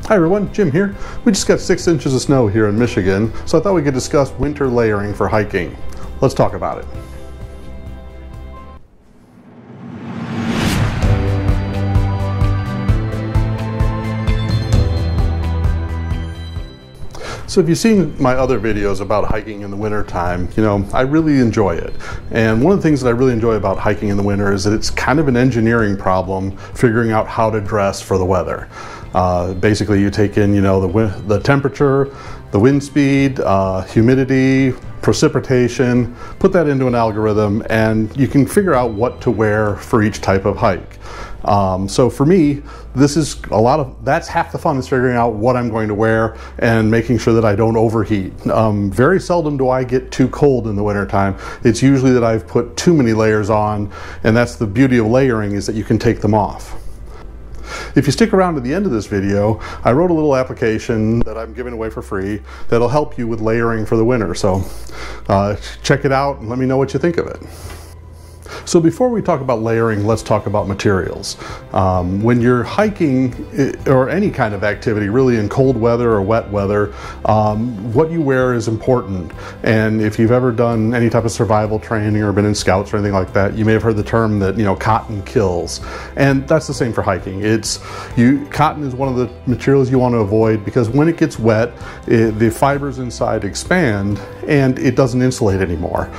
Hi everyone, Jim here. We just got 6 inches of snow here in Michigan, so I thought we could discuss winter layering for hiking. Let's talk about it. So if you've seen my other videos about hiking in the winter time, I really enjoy it. And one of the things that I really enjoy about hiking in the winter is that it's kind of an engineering problem figuring out how to dress for the weather. Basically you take in, the temperature, the wind speed, humidity, precipitation, put that into an algorithm, and you can figure out what to wear for each type of hike. So for me, that's half the fun, is figuring out what I'm going to wear and making sure that I don't overheat. Very seldom do I get too cold in the wintertime. It's usually that I've put too many layers on, and that's the beauty of layering, is that you can take them off. If you stick around to the end of this video, I wrote a little application that I'm giving away for free that'll help you with layering for the winter. So check it out and let me know what you think of it. So before we talk about layering, let's talk about materials. When you're hiking or any kind of activity, really in cold weather or wet weather, what you wear is important. And if you've ever done any type of survival training or been in scouts or anything like that, you may have heard the term that, cotton kills. And that's the same for hiking. Cotton is one of the materials you want to avoid, because when it gets wet, the fibers inside expand and it doesn't insulate anymore.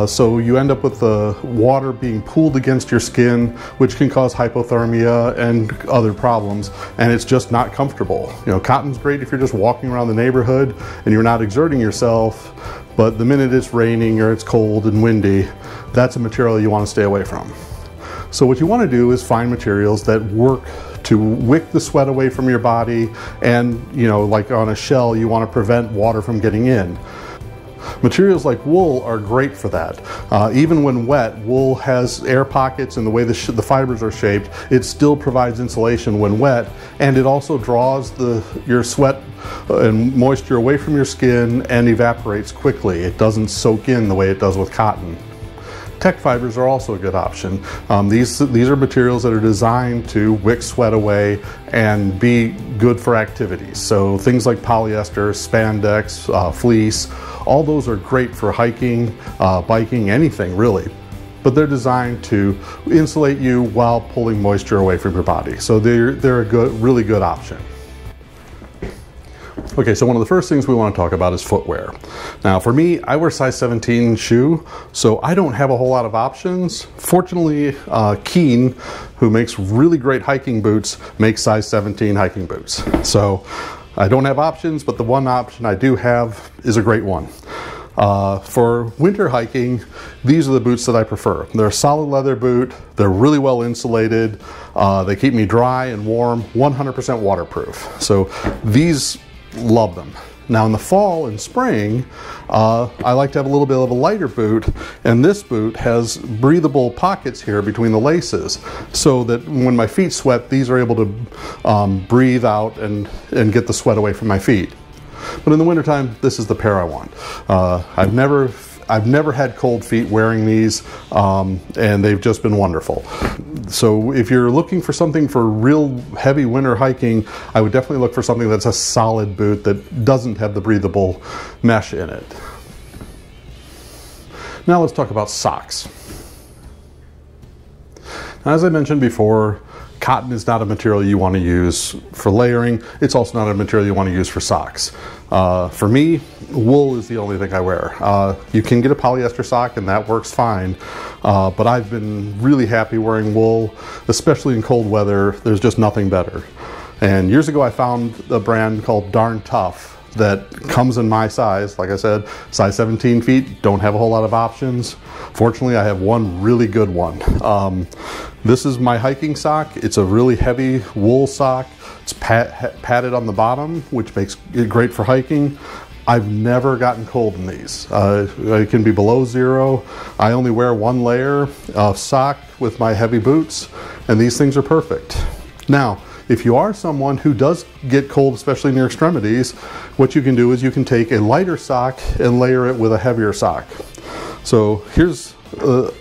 So you end up with the water being pooled against your skin, which can cause hypothermia and other problems, and it's just not comfortable. Cotton's great if you're just walking around the neighborhood and you're not exerting yourself, but the minute it's raining or it's cold and windy, that's a material you want to stay away from. So what you want to do is find materials that work to wick the sweat away from your body, and like on a shell, you want to prevent water from getting in. Materials like wool are great for that. Even when wet, wool has air pockets, and the way the fibers are shaped, it still provides insulation when wet, and it also draws your sweat and moisture away from your skin and evaporates quickly. It doesn't soak in the way it does with cotton. Tech fibers are also a good option. These are materials that are designed to wick sweat away and be good for activities. So things like polyester, spandex, fleece, all those are great for hiking, biking, anything really. But they're designed to insulate you while pulling moisture away from your body. So they're a really good option. Okay, so one of the first things we want to talk about is footwear. Now for me, I wear size 17 shoe, so I don't have a whole lot of options. Fortunately, Keen, who makes really great hiking boots, makes size 17 hiking boots. So I don't have options, but the one option I do have is a great one. For winter hiking, these are the boots that I prefer. They're a solid leather boot, they're really well insulated, they keep me dry and warm, 100% waterproof. So these, love them. Now in the fall and spring, I like to have a little bit of a lighter boot, and this boot has breathable pockets here between the laces, so that when my feet sweat, these are able to breathe out and get the sweat away from my feet. But in the wintertime, this is the pair I want. I've never had cold feet wearing these, and they've just been wonderful. So if you're looking for something for real heavy winter hiking, I would definitely look for something that's a solid boot that doesn't have the breathable mesh in it. Now let's talk about socks. Now, as I mentioned before, cotton is not a material you want to use for layering. It's also not a material you want to use for socks. For me, wool is the only thing I wear. You can get a polyester sock and that works fine, but I've been really happy wearing wool, especially in cold weather. There's just nothing better. And years ago I found a brand called Darn Tough that comes in my size. Like I said, size 17 feet, don't have a whole lot of options. Fortunately, I have one really good one. This is my hiking sock. It's a really heavy wool sock. It's padded on the bottom, which makes it great for hiking. I've never gotten cold in these. It can be below zero. I only wear one layer of sock with my heavy boots, and these things are perfect. Now, if you are someone who does get cold, especially in your extremities, what you can do is you can take a lighter sock and layer it with a heavier sock. So here's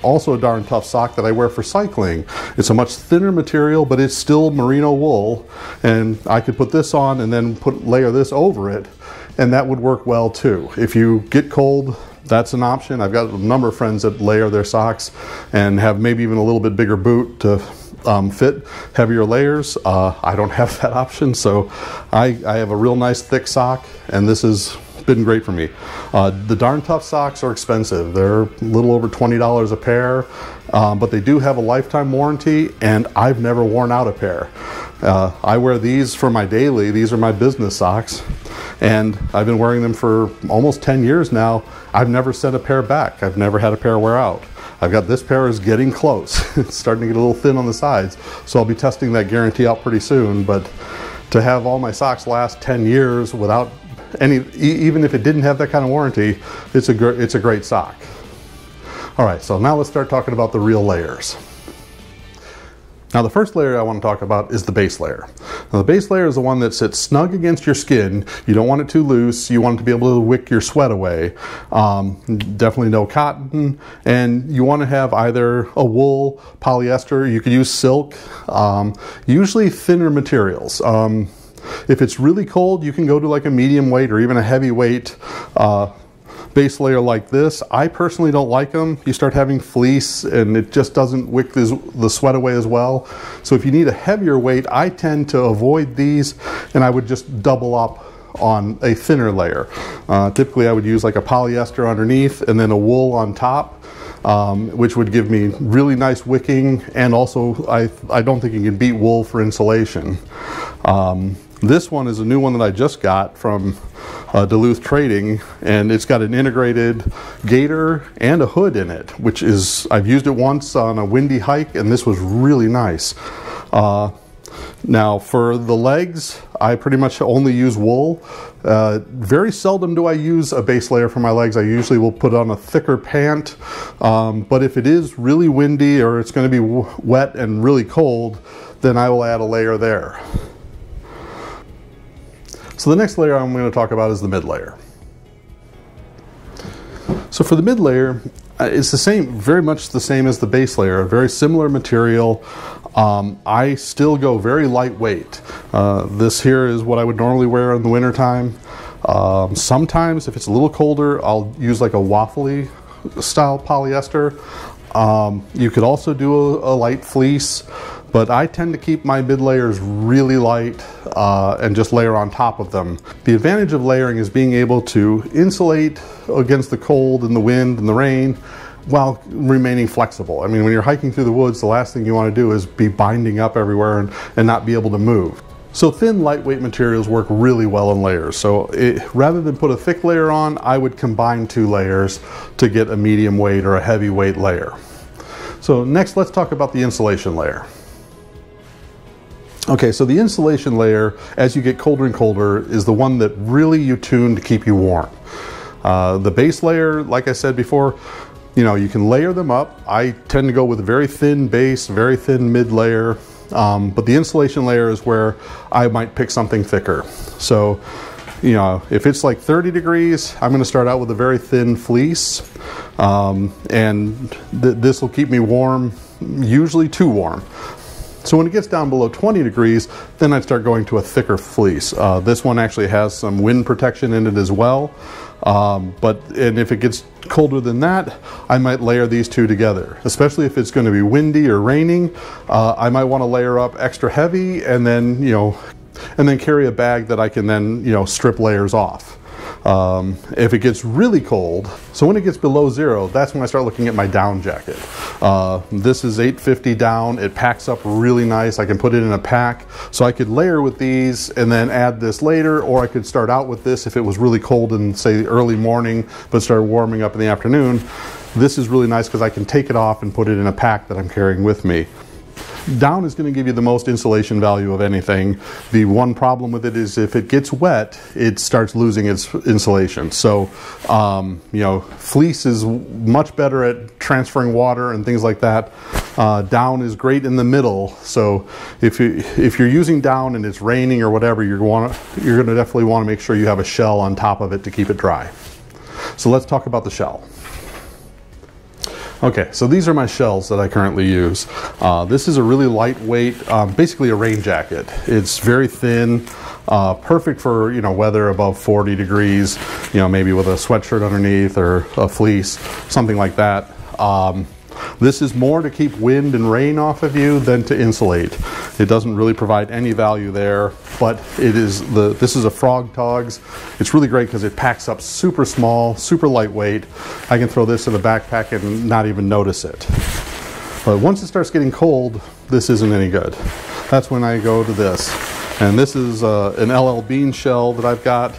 also a darn tough sock that I wear for cycling. It's a much thinner material, but it's still merino wool, and I could put this on and then layer this over it, and that would work well too. If you get cold, that's an option. I've got a number of friends that layer their socks and have maybe even a little bit bigger boot to fit heavier layers. I don't have that option, so I have a real nice thick sock, and this has been great for me. The Darn Tough socks are expensive. They're a little over $20 a pair, but they do have a lifetime warranty, and I've never worn out a pair. I wear these for my daily. These are my business socks, and I've been wearing them for almost 10 years now. I've never sent a pair back. I've never had a pair wear out. I've got this pair is getting close. It's starting to get a little thin on the sides, so I'll be testing that guarantee out pretty soon. But to have all my socks last 10 years without any, even if it didn't have that kind of warranty, it's a great sock. All right, so now let's start talking about the real layers. Now the first layer I want to talk about is the base layer. Now the base layer is the one that sits snug against your skin. You don't want it too loose. You want it to be able to wick your sweat away. Definitely no cotton, and you want to have either a wool, polyester, you could use silk, usually thinner materials. If it's really cold, you can go to like a medium weight or even a heavy weight base layer like this. I personally don't like them. You start having fleece and it just doesn't wick the sweat away as well. So if you need a heavier weight, I tend to avoid these, and I would just double up on a thinner layer. Typically I would use like a polyester underneath and then a wool on top, which would give me really nice wicking, and also I don't think you can beat wool for insulation. This one is a new one that I just got from Duluth Trading, and it's got an integrated gaiter and a hood in it, which is, I've used it once on a windy hike, and this was really nice. Now for the legs, I pretty much only use wool. Very seldom do I use a base layer for my legs. I usually will put on a thicker pant, but if it is really windy or it's going to be wet and really cold, then I will add a layer there. So the next layer I'm going to talk about is the mid layer. So for the mid layer, it's the same, very much the same as the base layer, a very similar material. I still go very lightweight. This here is what I would normally wear in the winter time. Sometimes if it's a little colder, I'll use like a waffly style polyester. You could also do a light fleece, but I tend to keep my mid layers really light and just layer on top of them. The advantage of layering is being able to insulate against the cold and the wind and the rain while remaining flexible. I mean, when you're hiking through the woods, the last thing you want to do is be binding up everywhere and not be able to move. So thin, lightweight materials work really well in layers. So rather than put a thick layer on, I would combine two layers to get a medium weight or a heavy weight layer. So next, let's talk about the insulation layer. Okay, so the insulation layer, as you get colder and colder, is the one that really you tune to keep you warm. The base layer, like I said before, you know, you can layer them up. I tend to go with a very thin base, very thin mid layer, but the insulation layer is where I might pick something thicker. So, you know, if it's like 30 degrees, I'm going to start out with a very thin fleece, and this will keep me warm, usually too warm. So when it gets down below 20 degrees, then I'd start going to a thicker fleece. This one actually has some wind protection in it as well. And if it gets colder than that, I might layer these two together. Especially if it's going to be windy or raining, I might want to layer up extra heavy and then, you know, and then carry a bag that I can then, you know, strip layers off. If it gets really cold, so when it gets below zero, that's when I start looking at my down jacket. This is 850 down. It packs up really nice. I can put it in a pack. So I could layer with these and then add this later, or I could start out with this if it was really cold in, say, early morning, but start warming up in the afternoon. This is really nice because I can take it off and put it in a pack that I'm carrying with me. Down is going to give you the most insulation value of anything. The one problem with it is if it gets wet, it starts losing its insulation. So, you know, fleece is much better at transferring water and things like that. Down is great in the middle. So if you're using down and it's raining or whatever, you're going to definitely want to make sure you have a shell on top of it to keep it dry. So let's talk about the shell. Okay, so these are my shells that I currently use. This is a really lightweight, basically a rain jacket. It's very thin, perfect for, you know, weather above 40 degrees, you know, maybe with a sweatshirt underneath or a fleece, something like that. This is more to keep wind and rain off of you than to insulate. It doesn't really provide any value there, but this is a Frog Togs. It's really great because it packs up super small, super lightweight. I can throw this in the backpack and not even notice it. But once it starts getting cold, this isn't any good. That's when I go to this. And this is an LL Bean shell that I've got.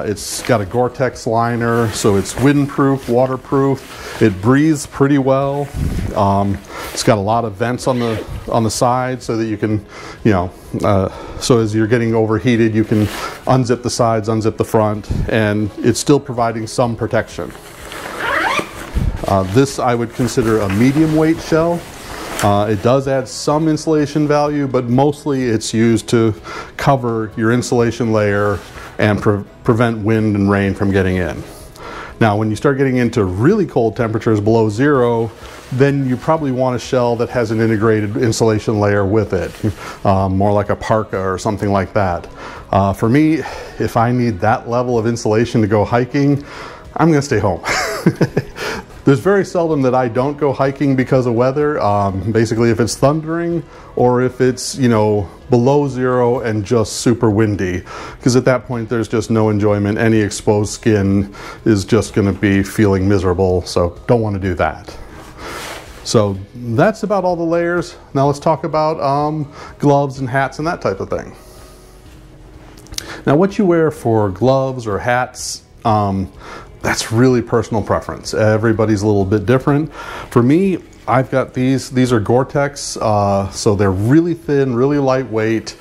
It's got a Gore-Tex liner, so it's windproof, waterproof. It breathes pretty well. It's got a lot of vents on the side so that you can, you know, so as you're getting overheated, you can unzip the sides, unzip the front, and it's still providing some protection. This I would consider a medium weight shell. It does add some insulation value, but mostly it's used to cover your insulation layer and prevent wind and rain from getting in. Now, when you start getting into really cold temperatures below zero, then you probably want a shell that has an integrated insulation layer with it, more like a parka or something like that. For me, if I need that level of insulation to go hiking, I'm gonna stay home. There's very seldom that I don't go hiking because of weather. Basically, if it's thundering or if it's, you know, below zero and just super windy, because at that point there's just no enjoyment. Any exposed skin is just going to be feeling miserable, so don't want to do that. So that's about all the layers. Now let's talk about gloves and hats and that type of thing. Now, what you wear for gloves or hats, that's really personal preference. Everybody's a little bit different. For me, I've got these are Gore-Tex, so they're really thin, really lightweight.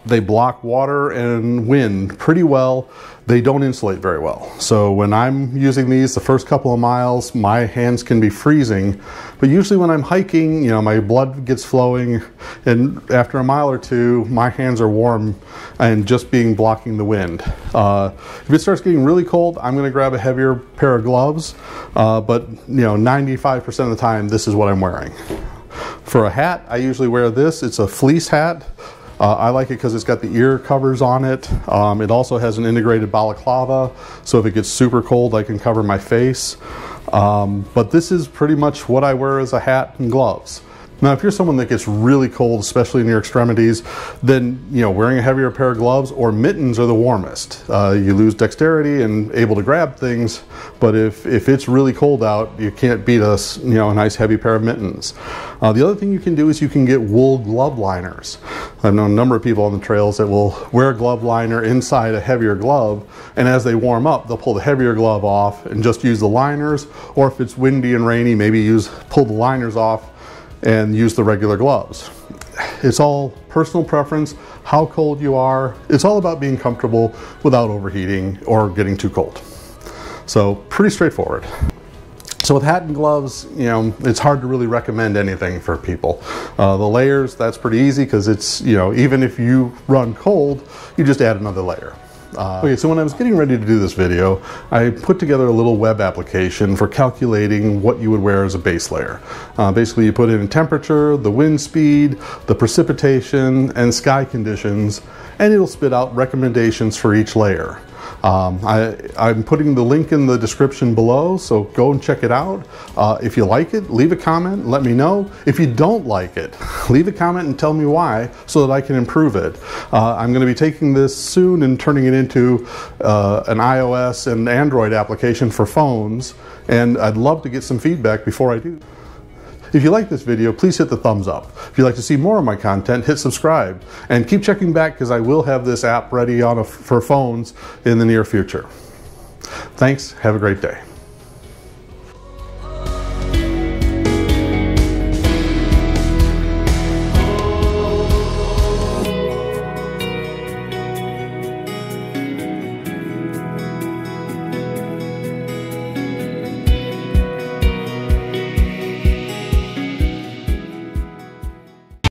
They block water and wind pretty well. They don't insulate very well. So when I'm using these the first couple of miles, my hands can be freezing. But usually when I'm hiking, you know, my blood gets flowing, and after a mile or two, my hands are warm and just blocking the wind. If it starts getting really cold, I'm gonna grab a heavier pair of gloves, but you know, 95% of the time, this is what I'm wearing. For a hat, I usually wear this. It's a fleece hat. I like it because it's got the ear covers on it. It also has an integrated balaclava, so if it gets super cold, I can cover my face. But this is pretty much what I wear as a hat and gloves. Now, if you're someone that gets really cold, especially in your extremities, then, you know, wearing a heavier pair of gloves or mittens are the warmest. You lose dexterity and able to grab things, but if it's really cold out, you can't beat a nice heavy pair of mittens. The other thing you can do is you can get wool glove liners. I've known a number of people on the trails that will wear a glove liner inside a heavier glove, and as they warm up, they'll pull the heavier glove off and just use the liners, or if it's windy and rainy, maybe pull the liners off and use the regular gloves. It's all personal preference, how cold you are. It's all about being comfortable without overheating or getting too cold. So pretty straightforward. So with hat and gloves, you know, it's hard to really recommend anything for people. The layers, that's pretty easy because it's, you know, even if you run cold, you just add another layer. Okay, so when I was getting ready to do this video, I put together a little web application for calculating what you would wear as a base layer. Basically, you put in temperature, the wind speed, the precipitation, and sky conditions, and it'll spit out recommendations for each layer. I'm putting the link in the description below, so go and check it out. If you like it, leave a comment and let me know. If you don't like it, leave a comment and tell me why so that I can improve it. I'm going to be taking this soon and turning it into an iOS and Android application for phones, and I'd love to get some feedback before I do. If you like this video, please hit the thumbs up. If you'd like to see more of my content, hit subscribe. And keep checking back because I will have this app ready for phones in the near future. Thanks, have a great day.